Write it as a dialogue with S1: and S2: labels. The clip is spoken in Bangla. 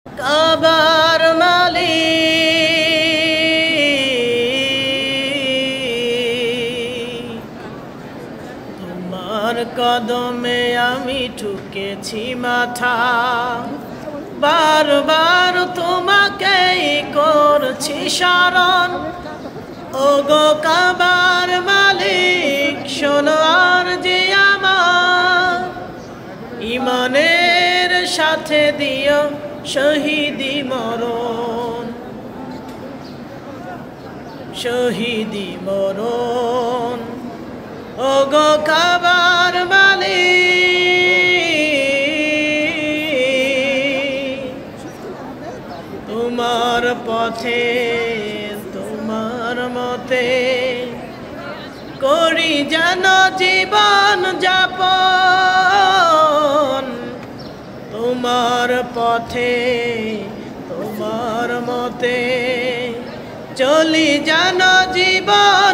S1: কাবার মালিক তোমার কদমে আমি ঠুকেছি মাথা, বারবার তোমাকেই করছি শরণ। ওগো কাবার মালিক শোনো আরজি আমার, ইমানের সাথে দিও শহীদি মরণ, শহীদি মরণ। ওগো কাবার মালিক তোমার পথে তোমার মতে করি যেন জীবন যাপন, তোমার পথে তোমার মতে চলি যেন জীবন